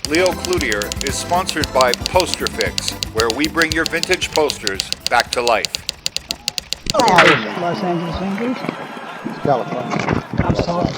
Leo Cloutier is sponsored by Poster Fix, where we bring your vintage posters back to life. Los Angeles Angels. It's California. I'm sorry.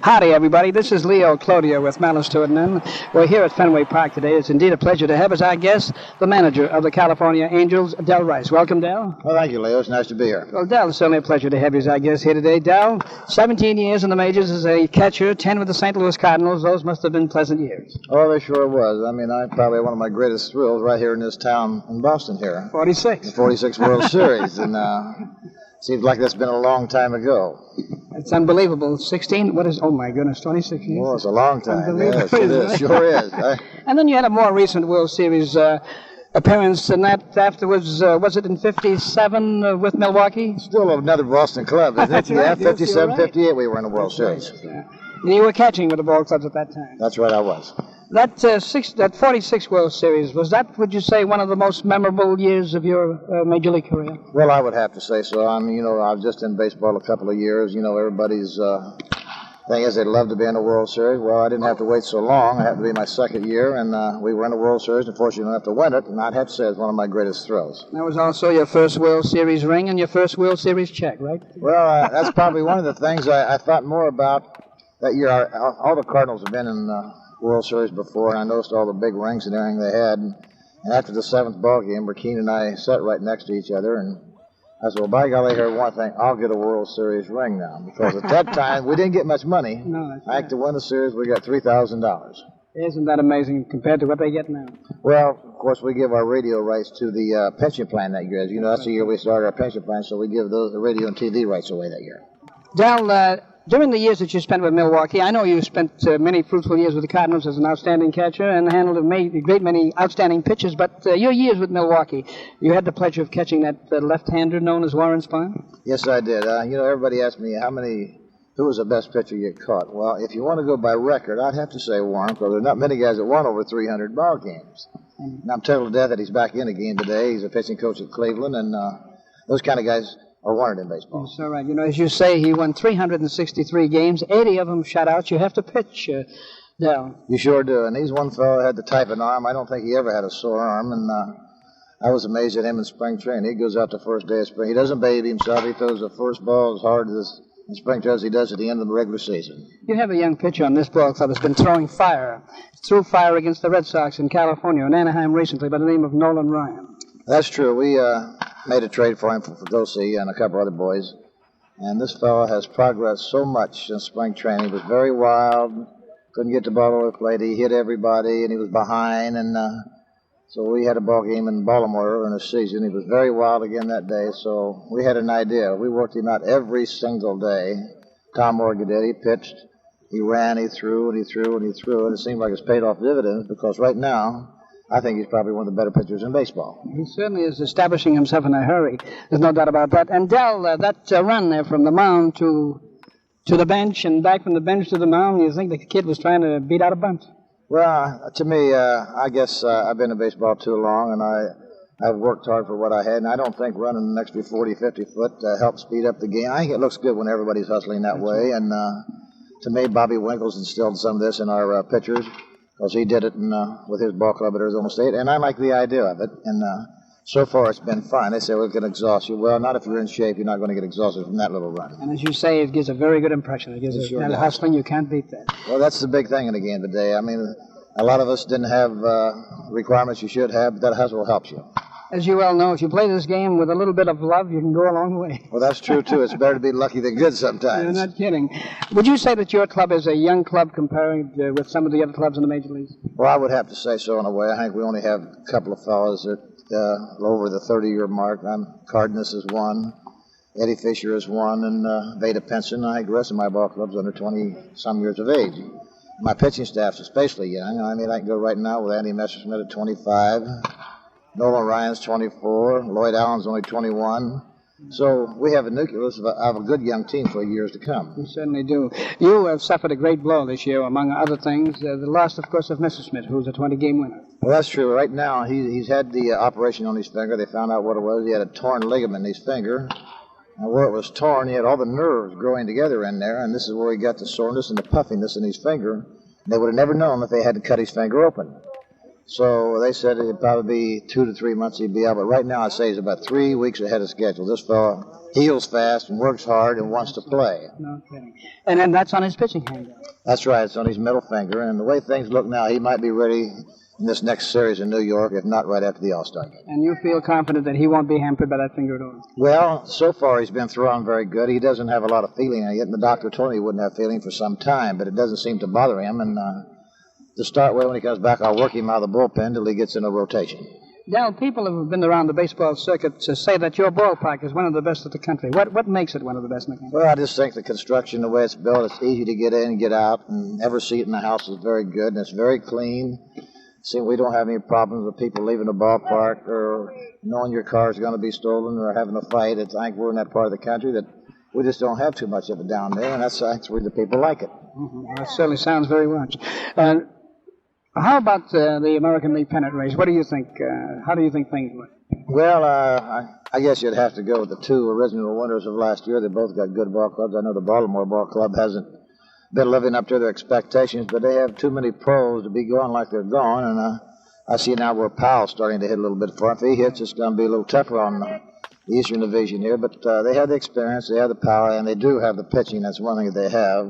Howdy, everybody. This is Leo Cloutier with Malice to an End. We're here at Fenway Park today. It's indeed a pleasure to have as our guest the manager of the California Angels, Del Rice. Welcome, Del. Well, thank you, Leo. It's nice to be here. Well, Del, it's certainly a pleasure to have you as our guest here today. Del, 17 years in the majors as a catcher, 10 with the St. Louis Cardinals. Those must have been pleasant years. Oh, they sure was. I mean, I probably had one of my greatest thrills right here in this town in Boston here. 46. The 46 World Series, and seems like that's been a long time ago. It's unbelievable. 16, what is, oh my goodness, 26 years. Well, it's a long time. Yes, it Unbelievable. is. Sure is. And then you had a more recent World Series appearance, and that afterwards, was it in 57 with Milwaukee? Still another Boston club, isn't it? That's Yeah, right, yes, 57, you're right. 58 we were in the World Series. Yeah. You were catching with the ball clubs at that time. That's right, I was. That 46 World Series, was that, would you say, one of the most memorable years of your Major League career? Well, I would have to say so. I mean, I was just in baseball a couple of years. Everybody's thing is they love to be in the World Series. Well, I didn't have to wait so long. It happened to be my second year, and we were in the World Series. Unfortunately, didn't have to win it, and I'd have to say it's one of my greatest thrills. That was also your first World Series ring and your first World Series check, right? Well, that's probably one of the things I thought more about that year. All the Cardinals have been in World Series before, and I noticed all the big rings and everything they had. And after the seventh ball game, Burkeen and I sat right next to each other, and I said, well, by golly, here's one thing, I'll get a World Series ring now. Because at that time, we didn't get much money. No, that's I think to win the series, we got $3,000. Isn't that amazing compared to what they get now? Well, of course, we give our radio rights to the pension plan that year. As you know, that's the year we started our pension plan, so we give the radio and TV rights away that year. Del, during the years that you spent with Milwaukee, I know you spent many fruitful years with the Cardinals as an outstanding catcher and handled a great many outstanding pitches, but your years with Milwaukee, you had the pleasure of catching that left-hander known as Warren Spahn? Yes, I did. Everybody asked me who was the best pitcher you caught. Well, if you want to go by record, I'd have to say Warren, because there's not many guys that won over 300 ball games. And I'm tickled to death that he's back in again today. He's a pitching coach at Cleveland, and those kind of guys are wanted in baseball. That's all right. As you say, he won 363 games, 80 of them shutouts. You have to pitch, Del. You sure do. And he's one fellow that had the type of arm. I don't think he ever had a sore arm. And I was amazed at him in spring training. He goes out the first day of spring. He doesn't baby himself. He throws the first ball as hard as in spring training as he does at the end of the regular season. You have a young pitcher on this ball club that's been throwing fire. Threw fire against the Red Sox in California and Anaheim recently by the name of Nolan Ryan. That's true. We made a trade for him for Dosi and a couple other boys. And this fellow has progressed so much in spring training. He was very wild, couldn't get the ball over the plate. He hit everybody, and he was behind. And so we had a ball game in Baltimore in the season. He was very wild again that day, so we had an idea. We worked him out every single day. Tom Morgan did. He pitched, he ran, he threw, and he threw, and he threw. And it seemed like it's paid off dividends because right now, I think he's probably one of the better pitchers in baseball. He certainly is establishing himself in a hurry. There's no doubt about that. And Del, that run there from the mound to the bench and back from the bench to the mound, you think the kid was trying to beat out a bunt? Well, to me, I guess I've been in baseball too long, and I've worked hard for what I had, and I don't think running an extra 40, 50 foot helps speed up the game. I think it looks good when everybody's hustling that way, and to me, Bobby Winkles instilled some of this in our pitchers. Because he did it with his ball club at Arizona State, and I like the idea of it. And so far, it's been fine. They say, well, it can exhaust you. Well, not if you're in shape. You're not going to get exhausted from that little run. And as you say, it gives a very good impression. It gives that hustling. You can't beat that. Well, that's the big thing in the game today. I mean, a lot of us didn't have requirements you should have, but that hustle helps you. As you well know, if you play this game with a little bit of love, you can go a long way. Well, that's true, too. It's better to be lucky than good sometimes. You're not kidding. Would you say that your club is a young club compared with some of the other clubs in the major leagues? Well, I would have to say so in a way. I think we only have a couple of fellows that over the 30-year mark. Cardinals is one, Eddie Fisher is one, and Veda Penson. I think the rest of my ball club's under 20-some years of age. My pitching staff's especially young. I mean, I can go right now with Andy Messerschmidt at 25. Nolan Ryan's 24. Lloyd Allen's only 21. So we have a nucleus of a good young team for years to come. You certainly do. You have suffered a great blow this year, among other things. The loss, of course, of Messerschmidt, who's a 20-game winner. Well, that's true. Right now, he's had the operation on his finger. They found out what it was. He had a torn ligament in his finger. And where it was torn, he had all the nerves growing together in there, and this is where he got the soreness and the puffiness in his finger. They would have never known if they hadn't cut his finger open. So they said it'd probably be 2 to 3 months he'd be out. But right now I'd say he's about 3 weeks ahead of schedule. This fellow heals fast and works hard and wants to play. No kidding. And then that's on his pitching hand. That's right. It's on his middle finger. And the way things look now, he might be ready in this next series in New York, if not right after the All-Star game. And you feel confident that he won't be hampered by that finger at all? Well, so far he's been throwing very good. He doesn't have a lot of feeling yet, and the doctor told me he wouldn't have feeling for some time, but it doesn't seem to bother him. And to start with, when he comes back, I'll work him out of the bullpen till he gets in a rotation. Del, people who have been around the baseball circuit say that your ballpark is one of the best in the country. What makes it one of the best in the country? Well, I just think the construction, the way it's built, it's easy to get in and get out, and every seat in the house is very good, and it's very clean. See, we don't have any problems with people leaving the ballpark or knowing your car is going to be stolen or having a fight. I think we're in that part of the country that we just don't have too much of it down there, and that's where the people like it. Mm-hmm. That certainly sounds very much. How about the American League pennant race? What do you think? How do you think things went? Well, I guess you'd have to go with the two original winners of last year. They both got good ball clubs. I know the Baltimore Ball Club hasn't been living up to their expectations, but they have too many pros to be going like they're going, and I see now where Powell's starting to hit a little bit for him. If he hits, it's going to be a little tougher on the Eastern Division here, but they have the experience, they have the power, and they do have the pitching. That's one thing that they have.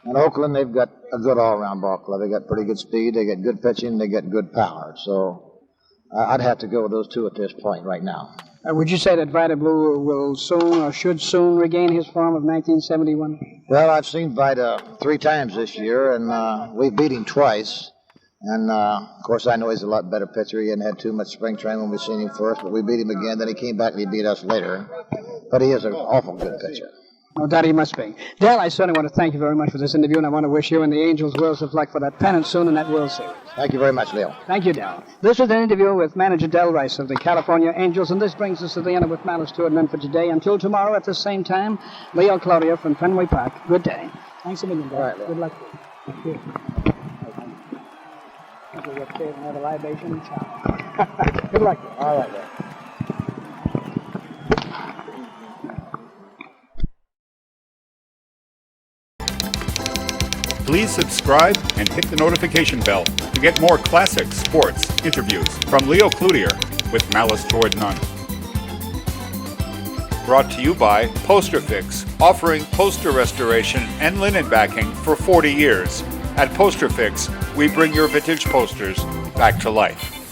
In Oakland, they've got a good all-around ball club. They got pretty good speed, they got good pitching, they got good power. So I'd have to go with those two at this point right now. Would you say that Vida Blue will soon or should soon regain his form of 1971? Well, I've seen Vida 3 times this year, and we've beat him twice. And, of course, I know he's a lot better pitcher. He hadn't had too much spring training when we seen him first, but we beat him again. Then he came back and he beat us later. But he is an awful good pitcher. No doubt he must be. Del, I certainly want to thank you very much for this interview, and I want to wish you and the Angels worlds of luck for that pennant soon in that World Series. Thank you very much, Leo. Thank you, Del. This was an interview with manager Del Rice of the California Angels, and this brings us to the end of With Malice to Admin for today. Until tomorrow at the same time, Leo Cloutier from Fenway Park. Good day. Thanks a million, Del. All right, Leo. Good luck to you. Thank you. Thank you. Let's save another libation. Ciao. Good luck to you. All right, Leo. Please subscribe and hit the notification bell to get more classic sports interviews from Leo Cloutier with Malice Toward None. Brought to you by Poster Fix, offering poster restoration and linen backing for 40 years. At Poster Fix, we bring your vintage posters back to life.